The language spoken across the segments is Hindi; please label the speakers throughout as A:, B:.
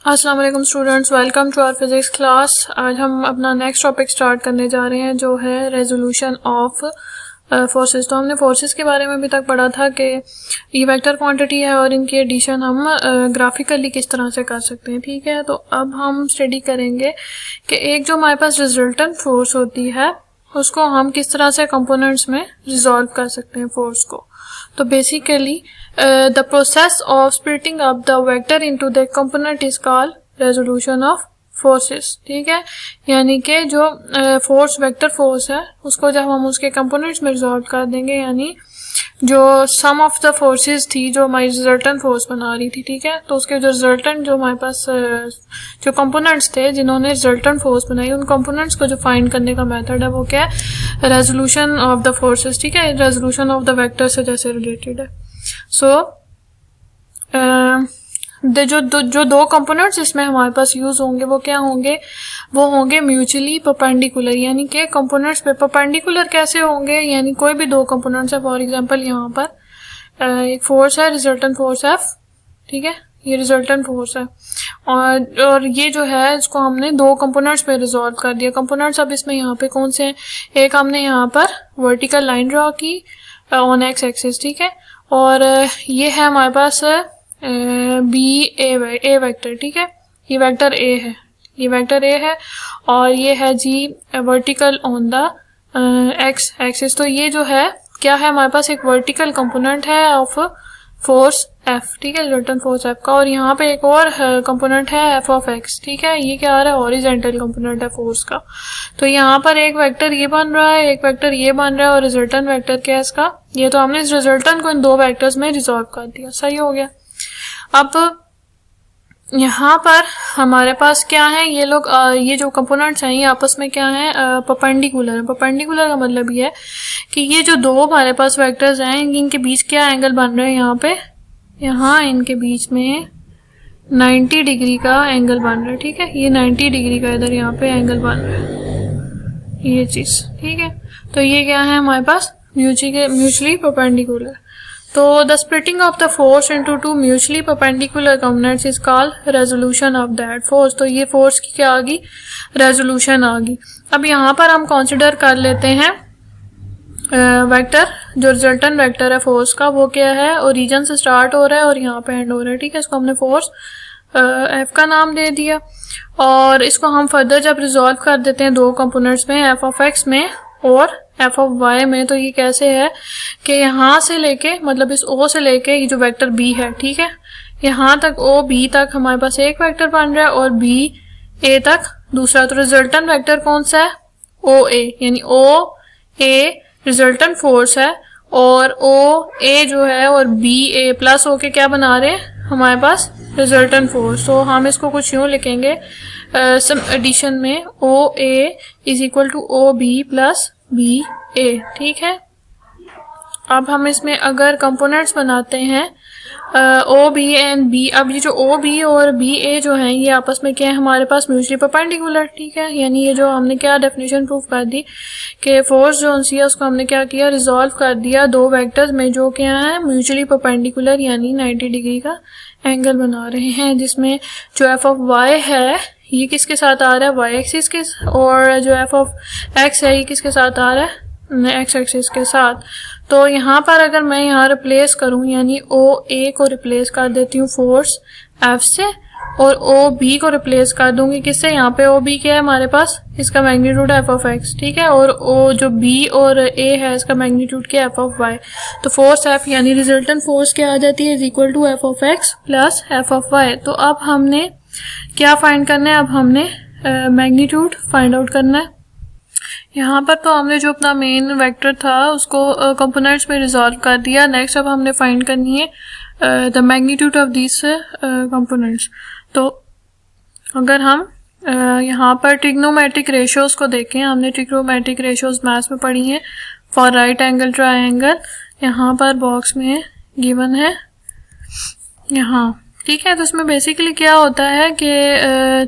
A: अस्सलाम वालेकुम students, welcome to our physics class. आज हम अपना नेक्स्ट टॉपिक स्टार्ट करने जा रहे हैं जो है रेजोल्यूशन ऑफ फोर्सेस। तो हमने फोर्सेस के बारे में अभी तक पढ़ा था कि ये वेक्टर क्वांटिटी है और इनकी एडिशन हम ग्राफिकली किस तरह से कर सकते हैं। ठीक है, तो अब हम स्टडी करेंगे कि एक जो हमारे पास रिजल्टेंट फोर्स होती है उसको हम किस तरह से कंपोनेंट्स में रिजॉल्व कर सकते हैं फोर्स को। तो basically the process of splitting up the vector into the component is called resolution of forces. ठीक है, यानी कि जो फोर्स वेक्टर फोर्स है उसको जब हम उसके कंपोनेंट्स में रिजॉल्व कर देंगे, यानी जो सम ऑफ द फोर्सेस थी जो हमारी रिजल्टेंट फोर्स बना रही थी, ठीक है, तो उसके जो रिजल्टेंट जो हमारे पास जो कंपोनेंट्स थे जिन्होंने रिजल्टेंट फोर्स बनाई, उन कंपोनेंट्स को जो फाइंड करने का मेथड है वो क्या है, रेजोल्यूशन ऑफ द फोर्सेस। ठीक है, रेजोल्यूशन ऑफ द वेक्टर से जैसे रिलेटेड है। सो जो दो कंपोनेंट्स इसमें हमारे पास यूज होंगे वो क्या होंगे, वो होंगे म्यूचुअली परपेंडिकुलर। यानी कि कंपोनेंट्स पे परपेंडिकुलर कैसे होंगे, यानी कोई भी दो कंपोनेंट्स है, फॉर एग्जांपल यहाँ पर एक फोर्स है रिजल्टेंट फोर्स एफ। ठीक है, ये रिजल्टेंट फोर्स है और ये जो है इसको हमने दो कंपोनेंट्स पे रिजॉल्व कर दिया। कंपोनेंट्स अब इसमें यहाँ पे कौन से हैं, एक हमने यहाँ पर वर्टिकल लाइन ड्रॉ की ऑन एक्स एक्सिस। ठीक है, और ये है हमारे पास बी ए वेक्टर। ठीक है, ये वेक्टर ए है, ये वेक्टर ए है और ये है जी vertical on the x axis. तो ये जो है क्या है, हमारे पास एक वर्टिकल कंपोनेंट है ऑफ फोर्स एफ। ठीक है, रिजल्टेंट फोर्स एफ का, और यहाँ पे एक और कंपोनेंट है एफ ऑफ एक्स। ठीक है, ये क्या आ रहा है, हॉरिजॉन्टल कंपोनेंट है फोर्स का। तो यहाँ पर एक वेक्टर ये बन रहा है, एक वेक्टर ये बन रहा है, और रिजल्टेंट वेक्टर क्या है इसका, ये। तो हमने इस रिजल्टेंट को इन दो वेक्टर्स में रिजॉल्व कर दिया। सही हो गया। अब यहाँ पर हमारे पास क्या है, ये लोग ये जो कंपोनेंट्स हैं ये आपस में क्या है, परपेंडिकुलर है। परपेंडिकुलर का मतलब ये है कि ये जो दो हमारे पास वेक्टर्स हैं इनके बीच क्या एंगल बन रहे हैं, यहाँ पे यहाँ इनके बीच में 90 डिग्री का एंगल बन रहा है। ठीक है, ये 90 डिग्री का इधर यहाँ पे एंगल बन रहा है, ये चीज। ठीक है, तो ये क्या है हमारे पास म्यूचुअली परपेंडिकुलर। तो the splitting of the force into two mutually perpendicular components is called resolution of that force. तो ये फोर्स की क्या आ गई, रेजोल्यूशन आ गई। अब यहाँ पर हम कंसिडर कर लेते हैं वेक्टर, जो रिजल्टेंट वेक्टर है फोर्स का वो क्या है, ओरिजिन से स्टार्ट हो रहा है और यहाँ पे एंड हो रहा है। ठीक है, इसको हमने फोर्स एफ का नाम दे दिया और इसको हम फर्दर जब रिजॉल्व कर देते हैं दो कंपोनेंट्स में, एफ ऑफ एक्स में और एफ ऑफ वाई में, तो ये कैसे है कि यहाँ से लेके, मतलब इस ओ से लेके ये जो वेक्टर बी है, ठीक है, यहाँ तक ओ बी तक हमारे पास एक वेक्टर बन रहा है और बी ए तक दूसरा। तो रिजल्टेंट वेक्टर कौन सा है, ओ ए, यानी ओ ए रिजल्टेंट फोर्स है और ओ ए जो है और बी ए प्लस होके क्या बना रहे हैं हमारे पास रिजल्टेंट फोर्स। तो हम इसको कुछ यूं लिखेंगे सम एडिशन में, O A is equal to O B plus B A. ठीक है, अब हम इसमें अगर कंपोनेंट्स बनाते हैं ओ बी एंड बी, अब ये जो ओ बी और बी ए जो है ये आपस में क्या है हमारे पास म्यूचुअली परपेंडिकुलर। ठीक है, यानी ये जो हमने क्या डेफिनेशन प्रूव कर दी कि फोर्स जो सी है उसको हमने क्या किया, रिजॉल्व कर दिया दो वेक्टर्स में जो क्या है म्यूचुअली परपेंडिकुलर, यानी 90 डिग्री का एंगल बना रहे हैं, जिसमें जो एफ ऑफ वाई है ये किसके साथ आ रहा है, वाई एक्सिस के, और जो एफ ऑफ एक्स है ये किसके साथ आ रहा है, एक्स एक्सिस के साथ। तो यहाँ पर अगर मैं यहाँ रिप्लेस करूँ, यानी ओ ए को रिप्लेस कर देती हूँ फोर्स एफ से और ओ बी को रिप्लेस कर दूंगी किससे, यहाँ पे ओ बी क्या है हमारे पास, इसका मैग्नीट्यूड एफ ऑफ एक्स। ठीक है, और ओ जो बी और ए है इसका मैग्नीट्यूड क्या एफ ऑफ वाई। तो फोर्स एफ यानी रिजल्टेंट फोर्स क्या आ जाती है, is equal to F of X plus F of Y. तो अब हमने क्या फाइंड करना है, अब हमने मैग्नीट्यूड फाइंड आउट करना है। यहाँ पर तो हमने जो अपना मेन वेक्टर था उसको कंपोनेंट्स में रिजॉल्व कर दिया। नेक्स्ट अब हमने फाइंड करनी है the magnitude of this components. तो अगर हम यहाँ पर ट्रिग्नोमेट्रिक रेशियोज को देखें, हमने ट्रिग्नोमेट्रिक रेशियोज मैथ्स में पढ़ी हैं फॉर राइट एंगल ट्रायंगल, यहाँ पर बॉक्स में गिवन है यहाँ ठीक है। तो इसमें बेसिकली क्या होता है कि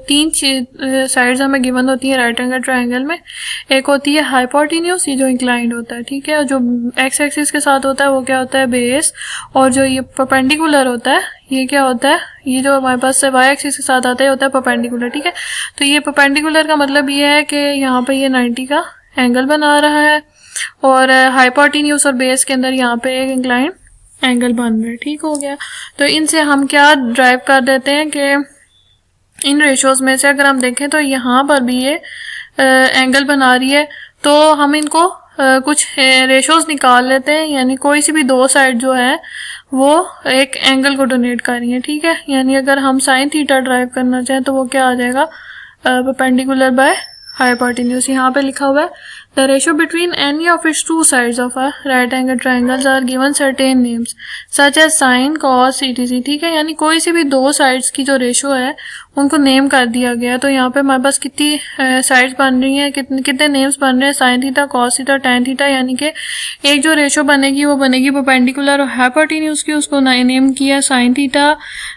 A: तीन साइड्स हमें गिवन होती है राइट एंगल ट्रायंगल में। एक होती है हाइपोटेन्यूज, ये जो इंक्लाइंड होता है, ठीक है। और जो एक्स एक्सिस के साथ होता है वो क्या होता है, बेस। और जो ये परपेंडिकुलर होता है ये क्या होता है, ये जो हमारे पास से वाई एक्सिस के साथ आता है होता है परपेंडिकुलर, ठीक है। तो ये परपेंडिकुलर का मतलब ये है कि यहाँ पे ये 90 का एंगल बना रहा है और हाइपोटेन्यूज और बेस के अंदर यहाँ पे एक इंक्लाइंड एंगल बन रहा है, ठीक हो गया। तो इनसे हम क्या ड्राइव कर देते हैं कि इन रेशोज में से अगर हम देखें तो यहाँ पर भी ये एंगल बना रही है, तो हम इनको कुछ रेशोज निकाल लेते हैं, यानी कोई सी भी दो साइड जो है वो एक एंगल को डोनेट कर रही है, ठीक है। यानी अगर हम साइन थीटा ड्राइव करना चाहें तो वो क्या आ जाएगा, परपेंडिकुलर बाय हाइपोटेन्यूज। यहाँ पे लिखा हुआ है the ratio between any of its two sides of a right angle triangles are given certain names such as sine cos etc, ठीक है। यानी कोई सी भी दो साइड्स की जो रेशियो है उनको नेम कर दिया गया। तो यहाँ पे हमारे पास कितनी साइड्स बन रही हैं, कितने नेम्स बन रहे हैं, sine theta, cos theta, tan theta. यानी कि एक जो रेशियो बनेगी वो बनेगी परपेंडिकुलर और हाइपोटेन्यूज की, उसको नेम किया साइन थीटा।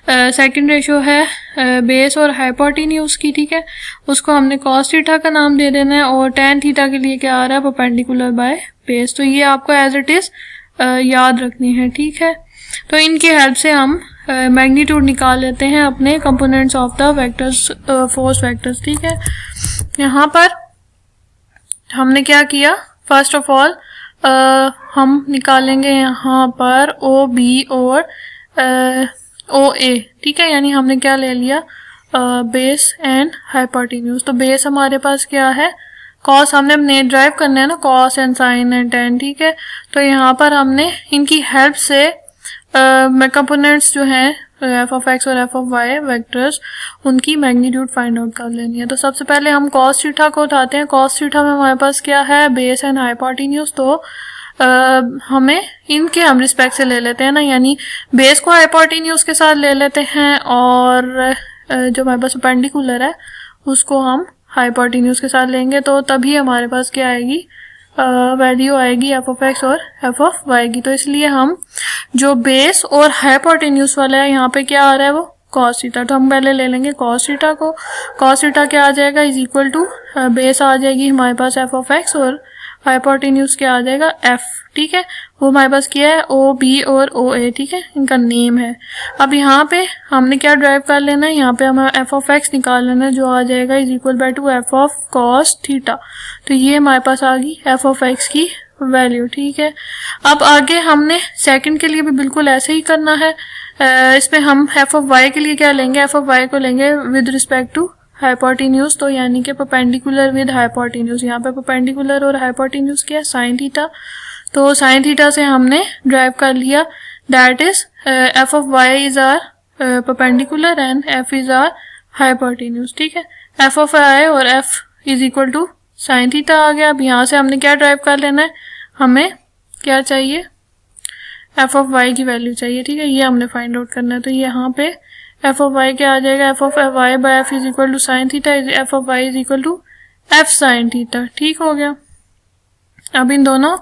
A: सेकंड रेशियो है बेस और हाइपोटेन्यूज की, ठीक है, उसको हमने कॉस थीटा का नाम दे देना है। और टैन थीटा के लिए क्या आ रहा है, परपेंडिकुलर बाय बेस। तो ये आपको एज इट इज याद रखनी है, ठीक है। तो इनकी हेल्प से हम मैग्नीट्यूड निकाल लेते हैं अपने components of the vectors, force vectors, ठीक है। यहाँ पर हमने क्या किया, फर्स्ट ऑफ ऑल हम निकालेंगे यहाँ पर ओ बी और ओ ए, ठीक है। यानी हमने क्या ले लिया, बेस एंड हाइपोटेन्यूज। तो बेस हमारे पास क्या है, कॉस, हमने ड्राइव करना है ना, cos and sine and tan, ठीक है। तो यहाँ पर हमने इनकी हेल्प से कंपोनेंट्स जो हैं एफ ऑफ एक्स और एफ ऑफ वाई वेक्टर्स, उनकी मैग्नीट्यूड फाइंड आउट कर लेनी है। तो सबसे पहले हम कॉस थीटा को उठाते हैं। कॉस थीटा में हमारे पास क्या है, बेस एंड हाइपोटेन्यूज। तो हमें इनके हम रिस्पेक्ट से ले लेते हैं ना, यानी बेस को हाइपोटेन्यूज के साथ ले लेते हैं और जो हमारे पास परपेंडिकुलर है उसको हम हाइपोटेन्यूज के साथ लेंगे। तो तभी हमारे पास क्या आएगी, वैल्यू आएगी एफ ऑफ एक्स और एफ ऑफ वाई की। तो इसलिए हम जो बेस और हाइपोटेन्यूज वाला है यहाँ पे क्या आ रहा है, वो कॉस थीटा। तो हम पहले ले लेंगे कॉस थीटा को। कॉस थीटा क्या आ जाएगा, इज इक्वल टू बेस आ जाएगी हमारे पास एफ ऑफ एक्स और हाइपोटेन्यूज क्या आ जाएगा, एफ, ठीक है। वो हमारे पास क्या है, ओ बी और ओ ए, ठीक है, इनका नेम है। अब यहाँ पे हमने क्या ड्राइव कर लेना है, यहाँ पे हमें एफ ऑफ एक्स निकाल लेना है, जो आ जाएगा is equal by two F of cos theta. तो ये हमारे पास आ गई एफ ऑफ एक्स की वैल्यू, ठीक है। अब आगे हमने सेकंड के लिए भी बिल्कुल ऐसे ही करना है। इसमें हम एफ ऑफ वाई के लिए क्या लेंगे, एफ ऑफ वाई को लेंगे विद रिस्पेक्ट टू हाइपोटेन्यूज। तो यानी कि परपेंडिकुलर विद हाइपोटेन्यूज। यहाँ पे परपेंडिकुलर और हाइपोटेन्यूज क्या है, साइन थीटा। तो साइन थीटा से हमने ड्राइव कर लिया, that is F of Y is R perpendicular and F is R hypotenuse, ठीक है। एफ ऑफ आई और F is equal to sine theta आ गया। अब यहाँ से हमने क्या ड्राइव कर लेना है, हमें क्या चाहिए, एफ ऑफ वाई की वैल्यू चाहिए, ठीक है। ये हमने फाइंड आउट करना है। तो यहाँ पे एफ ऑफ वाई क्या आ जाएगा, F of Y by F is equal to sine theta, F of Y is equal to F sine theta, ठीक हो गया। अब इन दोनों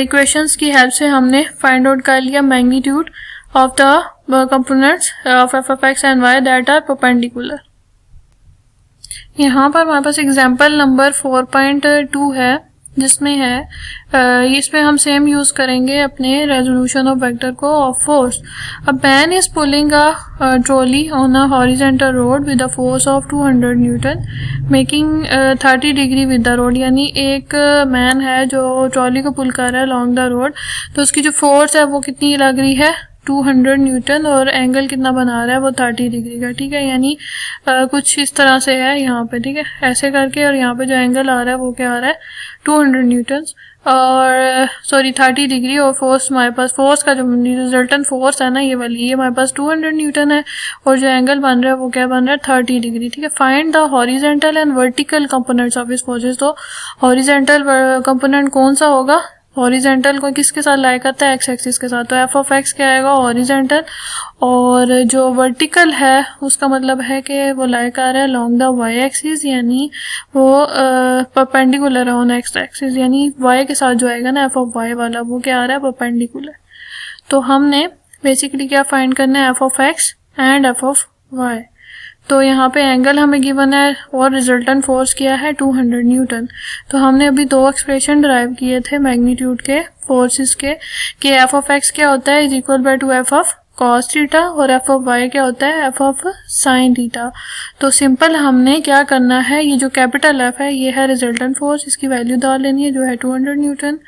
A: इक्वेशंस की हेल्प से हमने फाइंड आउट कर लिया magnitude of the components of F of X and Y that are perpendicular. यहाँ पर हमारे पास एग्जाम्पल नंबर 4.2 है, जिसमें है इसमें हम सेम यूज करेंगे अपने रेजोल्यूशन ऑफ वेक्टर को of force. A man is pulling a trolley on a horizontal road with a force of 200 Newton making 30 degree with the road. यानी एक मैन है जो ट्रॉली को पुल कर रहा है लॉन्ग द रोड, तो उसकी जो फोर्स है वो कितनी लग रही है, 200 न्यूटन, और एंगल कितना बना रहा है वो 30 डिग्री का, ठीक है। यानी कुछ इस तरह से है यहाँ पे, ठीक है, ऐसे करके। और यहाँ पे जो एंगल आ रहा है वो क्या आ रहा है, 200 न्यूटन और 30 डिग्री। और फोर्स हमारे पास, फोर्स का जो रिजल्टेंट फोर्स है ना, ये वाली, ये हमारे पास 200 न्यूटन है और जो एंगल बन रहा है वो क्या बन रहा है, 30 डिग्री, ठीक है। Find the horizontal and vertical components of इस फोर्सेस। तो हॉरिजेंटल कंपोनेंट कौन सा होगा, हॉरिजेंटल को किसके साथ लाई करता है, एक्स एक्सिस के साथ। तो एफ ऑफ एक्स क्या आएगा, हॉरिजेंटल, और जो वर्टिकल है उसका मतलब है कि वो लाई कर रहा है लॉन्ग द वाई एक्सिस, यानी वो परपेंडिकुलर है ऑन एक्स एक्सिस, यानी वाई के साथ जो आएगा ना एफ ऑफ वाई वाला, वो क्या आ रहा है, परपेंडिकुलर। तो हमने बेसिकली क्या फाइंड करना है, F of X and F of Y. तो यहाँ पे एंगल हमें गिवन है और रिजल्टेंट फोर्स किया है 200 न्यूटन। तो हमने अभी दो एक्सप्रेशन ड्राइव किए थे मैग्नीट्यूड के फोर्सेस के, कि एफ ऑफ एक्स क्या होता है is equal by two F of cos theta और एफ ऑफ वाई क्या होता है एफ ऑफ साइन थीटा। तो सिंपल हमने क्या करना है, ये जो कैपिटल एफ है ये है रिजल्टेंट फोर्स, इसकी वैल्यू डाल लेनी है जो है 200 Newton,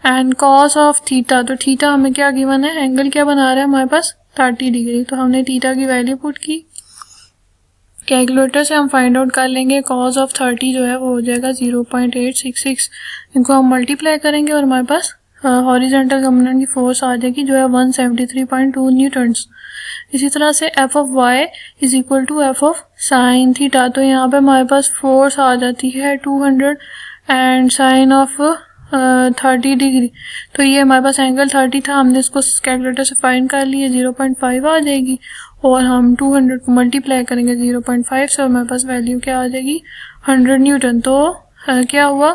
A: and cos of theta, तो थीटा हमें क्या गिवन है, एंगल क्या बना रहा है हमारे पास 30 डिग्री, तो हमने थीटा की वैल्यू पुट की। कैलकुलेटर से हम फाइंड आउट कर लेंगे, कॉस ऑफ 30 जो है वो हो जाएगा 0.866, इनको हम मल्टीप्लाई करेंगे और हमारे पास हॉरिजॉन्टल कंपोनेंट की फोर्स आ जाएगी जो है 173.2 न्यूटन्स। इसी तरह से F of Y is equal to F of sine theta, तो यहाँ पे हमारे पास फोर्स आ जाती है 200 एंड साइन ऑफ 30 डिग्री, तो ये हमारे पास एंगल 30 था, हमने इसको कैलकुलेटर से फाइंड कर लिए 0.5 आ जाएगी और हम 200 को मल्टीप्लाई करेंगे 0.5 से और हमारे पास वैल्यू क्या आ जाएगी 100 न्यूटन। तो क्या हुआ,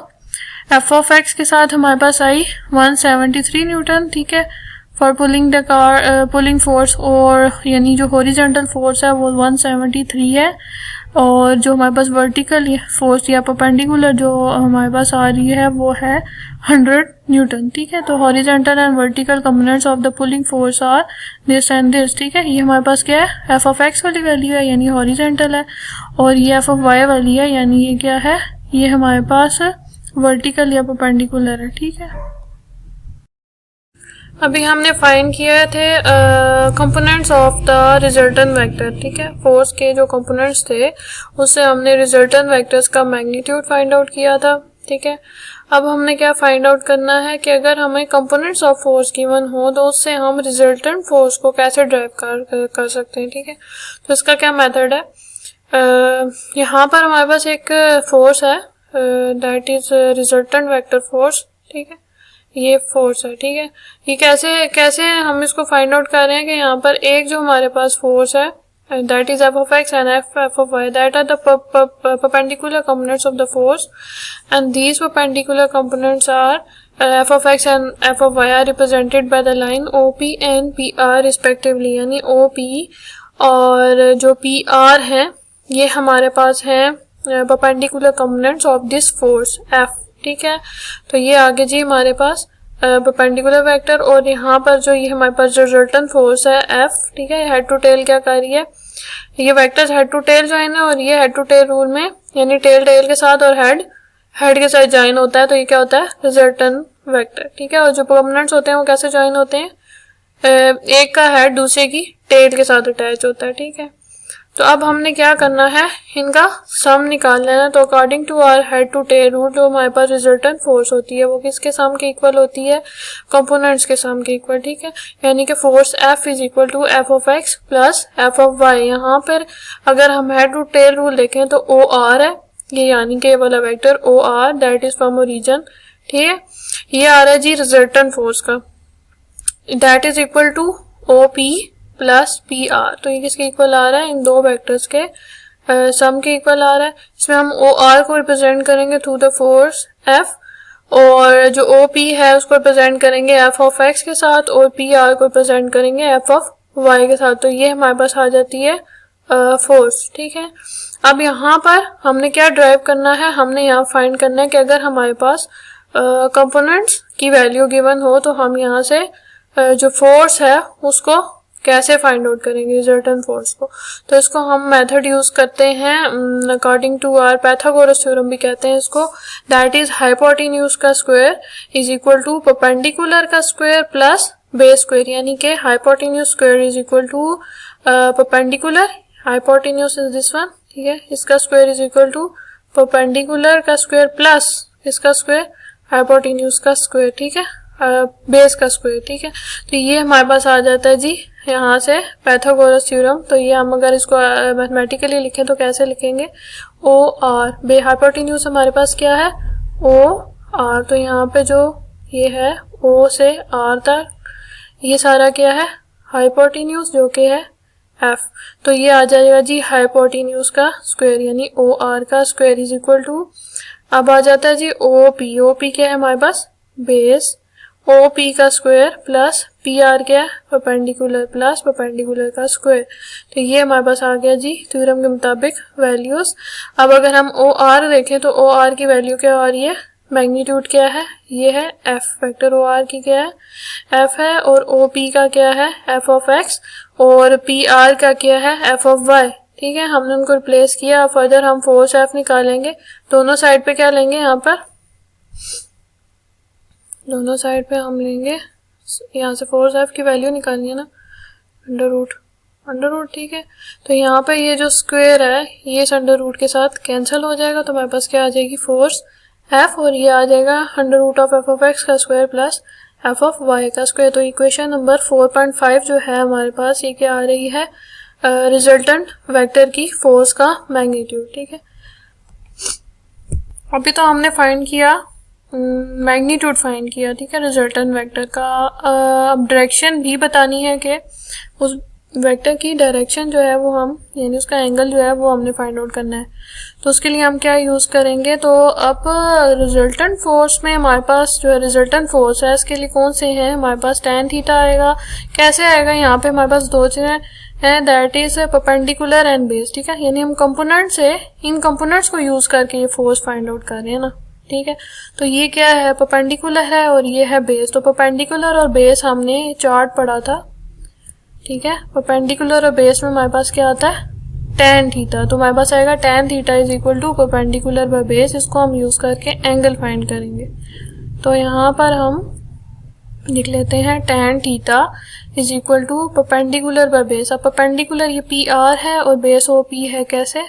A: एफ ऑफ एक्स के साथ हमारे पास आई 173 न्यूटन, ठीक है, for pulling the car pulling force, और यानी जो हॉरिजॉन्टल फोर्स है वो 173 है, और जो हमारे पास वर्टिकल फोर्स या परपेंडिकुलर जो हमारे पास आ रही है वो है 100 न्यूटन, ठीक है। तो horizontal and vertical components of the pulling force are this and this, ठीक है। ये हमारे पास क्या है, एफ ऑफ एक्स वाली वैल्यू है यानी हॉरिजॉन्टल है, और ये एफ ऑफ वाई वाली है यानी ये क्या है, ये हमारे पास वर्टिकल या परपेंडिकुलर है, ठीक है। अभी हमने फाइंड किए थे components of the resultant vector, ठीक है। फोर्स के जो कंपोनेंट्स थे उससे हमने रिजल्टेंट वेक्टर्स का मैग्नीट्यूड फाइंड आउट किया था, ठीक है। अब हमने क्या फाइंड आउट करना है कि अगर हमें कंपोनेंट्स ऑफ फोर्स गिवन हो तो उससे हम रिजल्टेंट फोर्स को कैसे ड्राइव कर सकते हैं, ठीक है। तो इसका क्या मेथड है, यहाँ पर हमारे पास एक फोर्स है that is resultant vector force, ठीक है, ये फोर्स है, ठीक है। ये कैसे हम इसको फाइंड आउट कर रहे हैं कि यहाँ पर एक जो हमारे पास फोर्स है that is F of X and F of Y, that are the perpendicular components of the force, and these perpendicular components are f of x and f of y are represented by the line OP and PR respectively, यानी OP और जो PR है ये हमारे पास है perpendicular components of this force F, ठीक है। तो ये आगे जी हमारे पास परपेंडिकुलर वेक्टर, और यहाँ पर जो ये हमारे पास रिजल्टेंट फोर्स है F, ठीक है, हेड टू टेल क्या कर रही है, ये vectors head to tail join है, और ये हेड टू टेल रूल में यानी टेल टेल के साथ और हेड के साथ ज्वाइन होता है, तो ये क्या होता है रिजल्टेंट वेक्टर, ठीक है। और जो कंपोनेंट्स होते हैं वो कैसे ज्वाइन होते हैं, एक का हेड दूसरे की टेल के साथ अटैच होता है, ठीक है। तो अब हमने क्या करना है, इनका सम निकाल लेना है। तो according to our head to tail rule जो हमारे पास रिजल्टेंट फोर्स होती है वो किसके सम के इक्वल होती है, कंपोनेंट्स के सम के इक्वल, ठीक है। यानी कि force F is equal to F of X plus F of Y. यहाँ पर अगर हम हेड टू टेल रूल देखें तो ओ आर है ये, यानी कि ये वाला vector O R that is from origin, ठीक है। ये आ रहा है जी रिजल्टेंट फोर्स का, that is equal to O P plus P R. तो ये किसके इक्वल आ रहा है, इन दो वेक्टर्स के सम के इक्वल आ रहा है। इसमें हम ओ आर को रिप्रेजेंट करेंगे थ्रू द फोर्स एफ, और जो ओ पी है उसको रिप्रेजेंट करेंगे एफ ऑफ एक्स के साथ, और पी आर को रिप्रेजेंट करेंगे एफ ऑफ वाई के साथ। तो ये हमारे पास आ जाती है फोर्स, ठीक है। अब यहाँ पर हमने क्या ड्राइव करना है, हमने यहाँ फाइंड करना है कि अगर हमारे पास कंपोनेंट्स की वैल्यू गिवन हो तो हम यहाँ से जो फोर्स है उसको कैसे फाइंड आउट करेंगे रिजल्टेंट फोर्स को। तो इसको हम मेथड यूज करते हैं according to our Pythagoras theorem भी कहते हैं इसको, दैट इज हाइपोटेन्यूज का square is equal to perpendicular का स्क्वायर प्लस बेस स्क्वायर, यानी कि hypotenuse square is equal to perpendicular, hypotenuse is this one, ठीक है, इसका square is equal to perpendicular का स्क्वायर प्लस इसका स्क्वायर हाइपोटेन्यूज का स्क्वायर, ठीक है, बेस का स्क्वायर, ठीक है। तो ये हमारे पास आ जाता है जी यहाँ से पाइथागोरस थ्योरम। तो ये हम अगर इसको मैथमेटिकली लिखें तो कैसे लिखेंगे, ओ आर बे हाइपोटेन्यूज हमारे पास क्या है ओ आर, तो यहाँ पे जो ये है ओ से आर तक ये सारा क्या है हाइपोटेन्यूज जो कि है एफ। तो ये आ जाएगा जी हाइपोटेन्यूज का स्क्वायर यानी ओ आर का स्क्वायर इज इक्वल टू, अब आ जाता है जी ओ पी क्या है हमारे पास बेस, ओ पी का स्क्वायर प्लस पी आर क्या है, परपेंडिकुलर प्लस परपेंडिकुलर का स्क्वायर। तो ये हमारे पास आ गया जी थ्योरम के मुताबिक वैल्यूज। अब अगर हम ओ आर देखें तो ओ आर की वैल्यू क्या आ रही है, मैग्नीट्यूड क्या है, ये है एफ, वेक्टर ओ आर की क्या है, एफ है, और ओ पी का क्या है, एफ ऑफ एक्स, और पी आर का क्या है, एफ ऑफ वाई। ठीक है, हमने उनको रिप्लेस किया। फर्दर हम फोर्स एफ निकालेंगे, दोनों साइड पे क्या लेंगे, यहाँ पर दोनों साइड पे हम लेंगे, यहाँ से फोर्स एफ की वैल्यू निकालनी है ना, अंडर रूट। ठीक है, तो यहाँ पे ये जो स्क्वायर है ये इस अंडर रूट के साथ कैंसिल हो जाएगा, तो हमारे पास क्या आ जाएगी, फोर्स एफ, और ये आ जाएगा under root of F of x का square plus F of y का स्क्वायर। तो इक्वेशन नंबर 4.5 जो है हमारे पास, ये क्या आ रही है, रिजल्टेंट वेक्टर की फोर्स का मैग्नीट्यूड। ठीक है, अभी तो हमने फाइंड किया, मैग्नीट्यूड फाइंड किया, ठीक है, रिजल्टेंट वेक्टर का। अब डायरेक्शन भी बतानी है कि उस वेक्टर की डायरेक्शन जो है वो हम, यानी उसका एंगल जो है वो हमने फाइंड आउट करना है। तो उसके लिए हम क्या यूज़ करेंगे, तो अब रिजल्टेंट फोर्स में हमारे पास जो है रिजल्टेंट फोर्स है, इसके लिए कौन से हैं, हमारे पास tan थीटा आएगा। कैसे आएगा, यहाँ पे हमारे पास दो चीज़ें हैं, that is perpendicular and base. ठीक है, यानी हम कंपोनेंट से इन कंपोनेंट्स को यूज़ करके ये फोर्स फाइंड आउट कर रहे हैं ना। ठीक है, तो ये क्या है, परपेंडिकुलर है और ये है बेस। तो परपेंडिकुलर और बेस हमने चार्ट पढ़ा था। ठीक है, परपेंडिकुलर और बेस में हमारे पास क्या आता है, tan थीटा। तो हमारे पास आएगा tan theta is equal to perpendicular by base. इसको हम यूज करके एंगल फाइंड करेंगे। तो यहाँ पर हम लिख लेते हैं tan theta is equal to perpendicular by base. अब परपेंडिकुलर ये पी आर है और बेस ओ पी है। कैसे,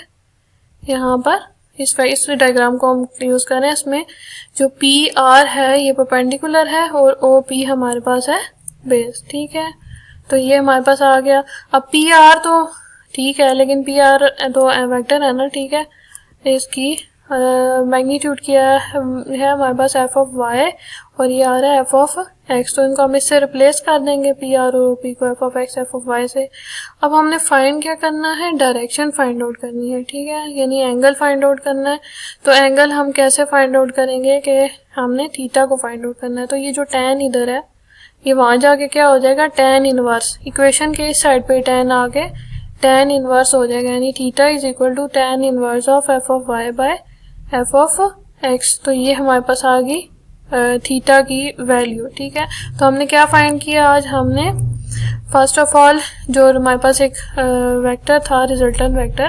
A: यहाँ पर इस डायग्राम को हम यूज करें, इसमें जो पी आर है ये परपेंडिकुलर है और ओ पी हमारे पास है बेस। ठीक है, तो ये हमारे पास आ गया। अब पी आर तो ठीक है, लेकिन पी आर तो वेक्टर है ना। ठीक है, इसकी मैग्नीट्यूड क्या है हमारे पास, एफ ऑफ वाई, और ये आ रहा है एफ ऑफ एक्स। तो इनको हम इससे रिप्लेस कर देंगे, पी आर और पी को F of X F of Y से। अब हमने फाइंड क्या करना है, डायरेक्शन फाइंड आउट करनी है। ठीक है, यानी एंगल फाइंड आउट करना है। तो एंगल हम कैसे फाइंड आउट करेंगे कि हमने थीटा को फाइंड आउट करना है। तो ये जो tan इधर है ये वहां जाके क्या हो जाएगा, tan इनवर्स। इक्वेशन के इस साइड पे tan आके tan इनवर्स हो जाएगा, यानी theta is equal to tan inverse of F of Y by F of X. तो ये हमारे पास आ गई थीटा की वैल्यू। ठीक है, तो हमने क्या फाइंड किया आज, हमने फर्स्ट ऑफ ऑल जो हमारे पास एक वेक्टर था रिजल्टेंट वेक्टर,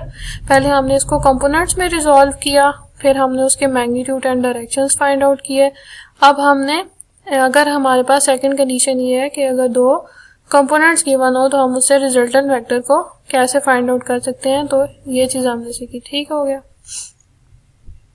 A: पहले हमने इसको कंपोनेंट्स में रिजॉल्व किया, फिर हमने उसके magnitude and directions find out किए। अब हमने, अगर हमारे पास सेकंड कंडीशन ये है कि अगर दो कंपोनेंट्स गिवन हो तो हम उससे रिजल्टेंट वेक्टर को कैसे फाइंड आउट कर सकते हैं। तो ये चीज़ हमने सीखी। ठीक हो गया।